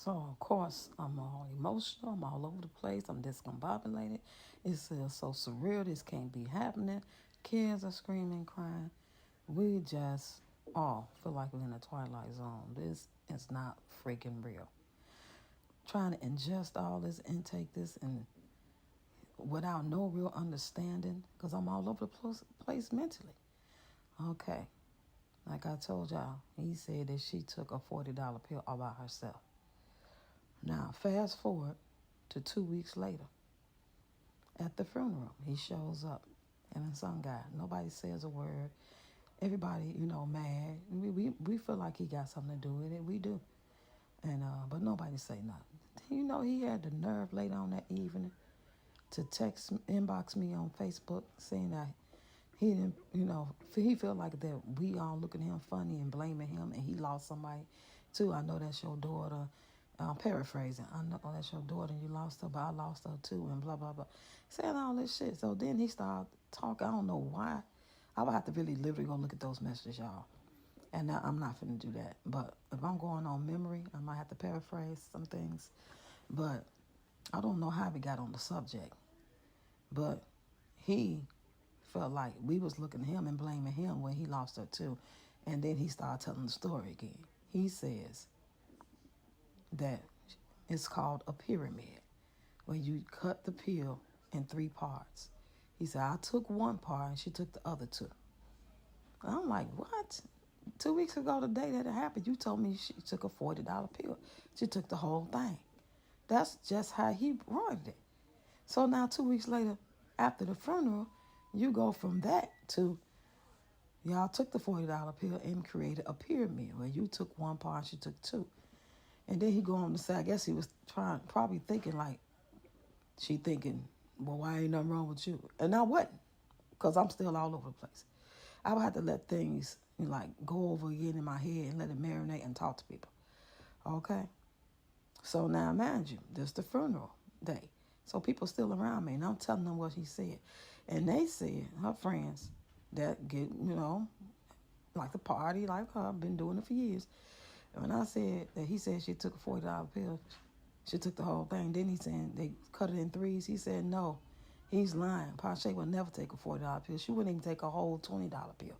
So, of course, I'm all emotional. I'm all over the place. I'm discombobulated. It's so surreal. This can't be happening. Kids are screaming, crying. We just all feel like we're in a twilight zone. This is not freaking real. Trying to ingest all this, intake this, and without no real understanding, because I'm all over the place mentally. Okay, like I told y'all, he said that she took a $40 pill all by herself. Now, fast forward to 2 weeks later. At the funeral, he shows up. And some guy, nobody says a word. Everybody, mad. We feel like he got something to do with it. We do. And but nobody say nothing. He had the nerve later on that evening to inbox me on Facebook saying that he didn't, he felt like that we all looking at him funny and blaming him, and he lost somebody too. I know that's your daughter. Paraphrasing, I know that's your daughter and you lost her, but I lost her too, and blah, blah, blah. Saying all this shit. So then he started talking. I don't know why. I would have to really literally go look at those messages, y'all. And now I'm not finna do that. But if I'm going on memory, I might have to paraphrase some things. But I don't know how we got on the subject. But he felt like we was looking at him and blaming him when he lost her too. And then he started telling the story again. He says that it's called a pyramid, where you cut the pill in 3 parts. He said, I took one part and she took the other 2. I'm like, what? 2 weeks ago, the day that it happened, you told me she took a $40 pill. She took the whole thing. That's just how he wanted it. So now 2 weeks later, after the funeral, you go from that to y'all took the $40 pill and created a pyramid where you took one part and she took 2. And then he go on to say, I guess he was probably thinking like, she thinking, well, why ain't nothing wrong with you? And I wasn't, because I'm still all over the place. I would have to let things go over again in my head and let it marinate and talk to people. Okay? So now, mind you, this is the funeral day. So people still around me, and I'm telling them what he said. And they said, her friends that get, like the party, like her, been doing it for years. When I said that he said she took a $40 pill, she took the whole thing. Then he said they cut it in 3s. He said no, he's lying. Pashe would never take a $40 pill. She wouldn't even take a whole $20 pill.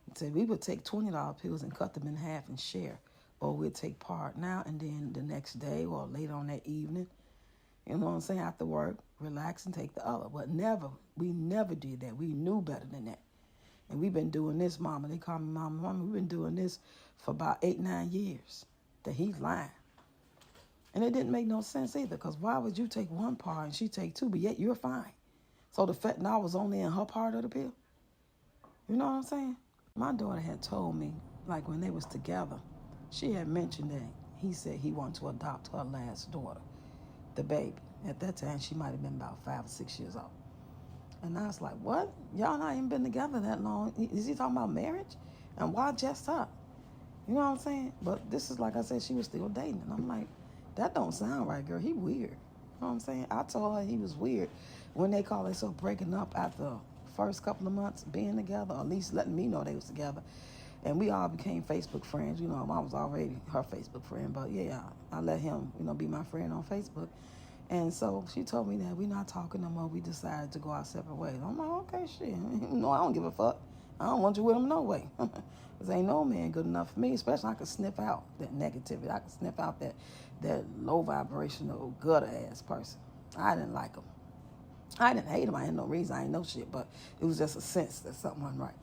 He said we would take $20 pills and cut them in half and share, or we'd take part now and then the next day or later on that evening. You know what I'm saying? After work, relax and take the other. But we never did that. We knew better than that. And we've been doing this, Mama. They call me Mama. We've been doing this for about 8-9 years. That he's lying. And it didn't make no sense either, because why would you take one part and she take 2, but yet you're fine? So the fentanyl was only in her part of the pill? You know what I'm saying? My daughter had told me, like when they was together, she had mentioned that he said he wanted to adopt her last daughter, the baby. At that time, she might have been about 5 or 6 years old. And I was like, what? Y'all not even been together that long. Is he talking about marriage? And why just her? You know what I'm saying? But this is, like I said, she was still dating. And I'm like, that don't sound right, girl. He weird. You know what I'm saying? I told her he was weird when they call themselves breaking up after the first couple of months being together, or at least letting me know they was together. And we all became Facebook friends. I was already her Facebook friend. But, yeah, I let him, be my friend on Facebook. And so she told me that we're not talking no more. We decided to go our separate ways. I'm like, okay, shit. I don't give a fuck. I don't want you with him no way. Because ain't no man good enough for me. Especially I could sniff out that negativity. I could sniff out that low vibrational gutter-ass person. I didn't like him. I didn't hate him. I had no reason. I ain't no shit. But it was just a sense that something wasn't right.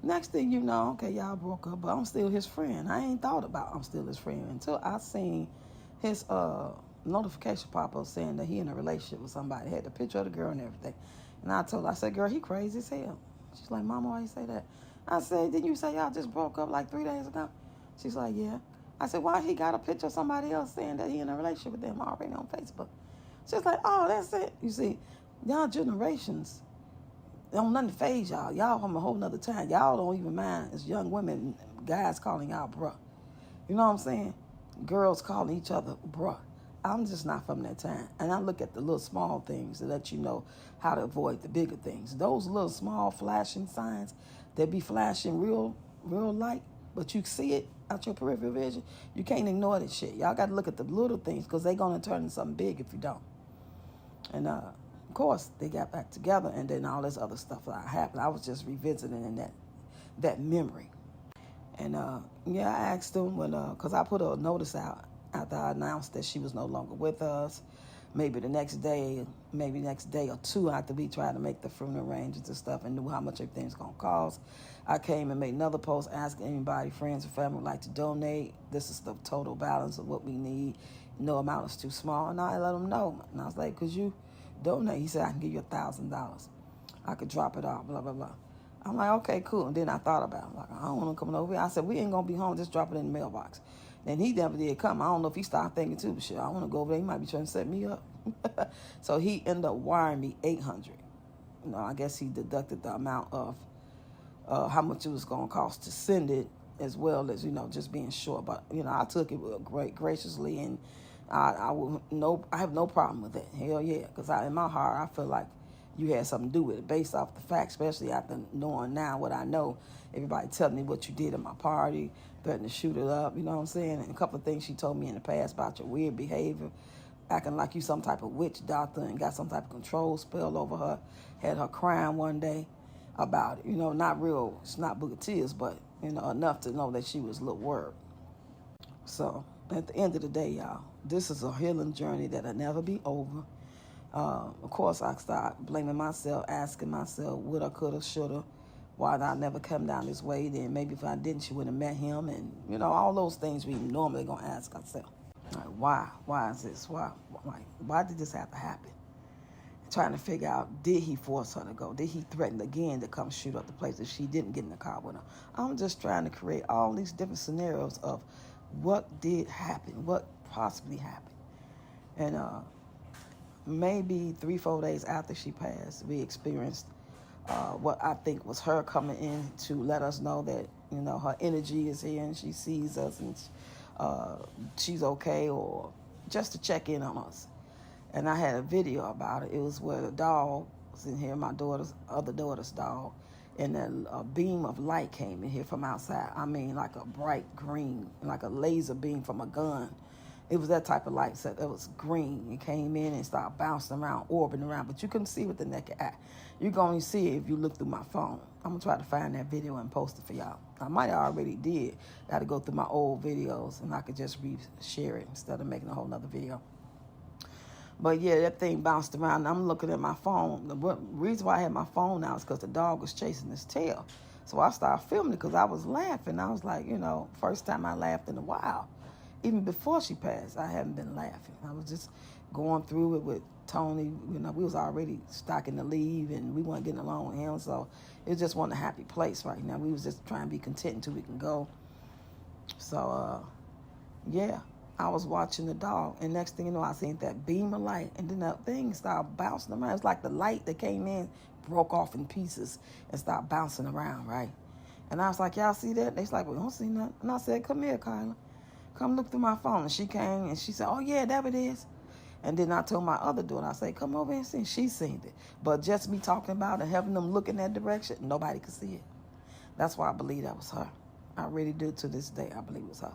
Next thing you know, okay, y'all broke up. But I'm still his friend. I ain't thought about I'm still his friend until I seen his notification pop up saying that he in a relationship with somebody. Had the picture of the girl and everything. And I told her, I said, girl, he crazy as hell. She's like, Mama, why you say that? I said, didn't you say y'all just broke up like 3 days ago? She's like, yeah. I said, why he got a picture of somebody else saying that he in a relationship with them already on Facebook? She's like, oh, that's it. You see, y'all generations don't nothing phase y'all. Y'all from a whole nother time. Y'all don't even mind as young women, guys calling y'all bruh. You know what I'm saying? Girls calling each other bruh. I'm just not from that time. And I look at the little small things to let you know how to avoid the bigger things. Those little small flashing signs that be flashing real light, but you see it, out your peripheral vision, you can't ignore this shit. Y'all got to look at the little things because they're going to turn into something big if you don't. And of course, they got back together, and then all this other stuff that happened. I was just revisiting that memory. And yeah, I asked him because I put a notice out after I announced that she was no longer with us. Maybe next day or two after we tried to make the funeral arrangements and stuff and knew how much everything was going to cost. I came and made another post asking anybody, friends or family would like to donate. This is the total balance of what we need. No amount is too small. And I let him know. And I was like, could you donate? He said, I can give you $1,000. I could drop it off, blah, blah, blah. I'm like, okay, cool. And then I thought about it. Like, I don't want to come over here. I said, we ain't going to be home. Just drop it in the mailbox. Then he never did come. I don't know if he started thinking too, but shit, I want to go over there. He might be trying to set me up. So he ended up wiring me $800. I guess he deducted the amount of how much it was going to cost to send it, as well as, just being short. But, I took it graciously, and I have no problem with it. Hell yeah, because in my heart, I feel like you had something to do with it, based off the fact, especially after knowing now what I know. Everybody telling me what you did at my party, threatening to shoot it up, you know what I'm saying? And a couple of things she told me in the past about your weird behavior, acting like you some type of witch doctor and got some type of control spell over her, had her crying one day about it. Not real, it's not book of tears, but, enough to know that she was a little worried. So, at the end of the day, y'all, this is a healing journey that'll never be over. Of course, I start blaming myself, asking myself, woulda, coulda, shoulda, why did I never come down this way? Then maybe if I didn't, she would have met him. And, all those things we normally going to ask ourselves. Like, why? Why is this? Why did this have to happen? Trying to figure out, did he force her to go? Did he threaten again to come shoot up the place if she didn't get in the car with him? I'm just trying to create all these different scenarios of what did happen, what possibly happened. And maybe 3-4 days after she passed, we experienced what I think was her coming in to let us know that, her energy is here and she sees us and she's okay, or just to check in on us. And I had a video about it. It was where the dog was in here, my other daughter's dog, and a beam of light came in here from outside. I mean, like a bright green, like a laser beam from a gun. It was that type of light. So it was green. It came in and started bouncing around, orbiting around, but you couldn't see with the naked eye. You can only see it if you look through my phone. I'm going to try to find that video and post it for y'all. I might have already did. I had to go through my old videos, and I could just share it instead of making a whole nother video. But yeah, that thing bounced around, and I'm looking at my phone. The reason why I had my phone now is because the dog was chasing his tail. So I started filming it because I was laughing. I was like, first time I laughed in a while. Even before she passed, I hadn't been laughing. I was just going through it with Tony. We was already stocking to leave, and we weren't getting along with him. So it just wasn't a happy place right now. We was just trying to be content until we can go. So, yeah, I was watching the dog, and next thing you know, I seen that beam of light, and then that thing started bouncing around. It's like the light that came in broke off in pieces and started bouncing around, right? And I was like, y'all see that? They's like, we don't see nothing. And I said, come here, Kyla. Come look through my phone. And she came, and she said, oh, yeah, that it is. And then I told my other daughter, I said, come over and see. She seen it. But just me talking about it and having them look in that direction, nobody could see it. That's why I believe that was her. I really do to this day. I believe it was her.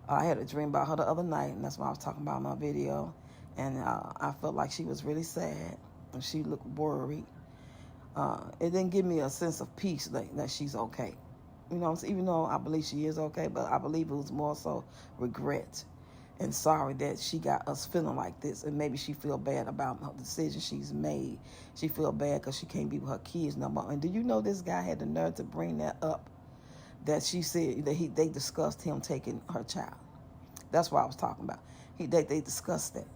I had a dream about her the other night, and that's why I was talking about in my video. And I felt like she was really sad, and she looked worried. It didn't give me a sense of peace that she's okay. Even though I believe she is okay, but I believe it was more so regret and sorry that she got us feeling like this. And maybe she feel bad about the decision she's made. She feel bad because she can't be with her kids no more. And do you know this guy had the nerve to bring that up? That she said that they discussed him taking her child. That's what I was talking about. They discussed that.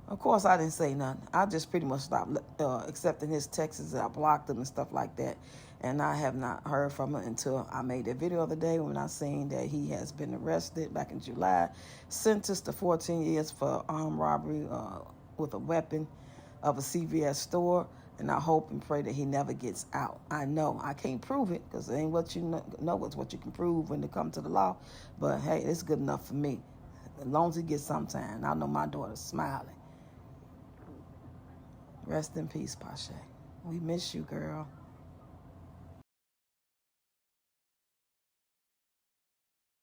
Of course, I didn't say nothing. I just pretty much stopped accepting his texts, and I blocked him and stuff like that. And I have not heard from him until I made that video the other day when I seen that he has been arrested back in July, sentenced to 14 years for armed robbery with a weapon of a CVS store. And I hope and pray that he never gets out. I know I can't prove it because it ain't what you know, it's what you can prove when it comes to the law. But hey, it's good enough for me. As long as he gets some time, I know my daughter's smiling. Rest in peace, Pashe. We miss you, girl.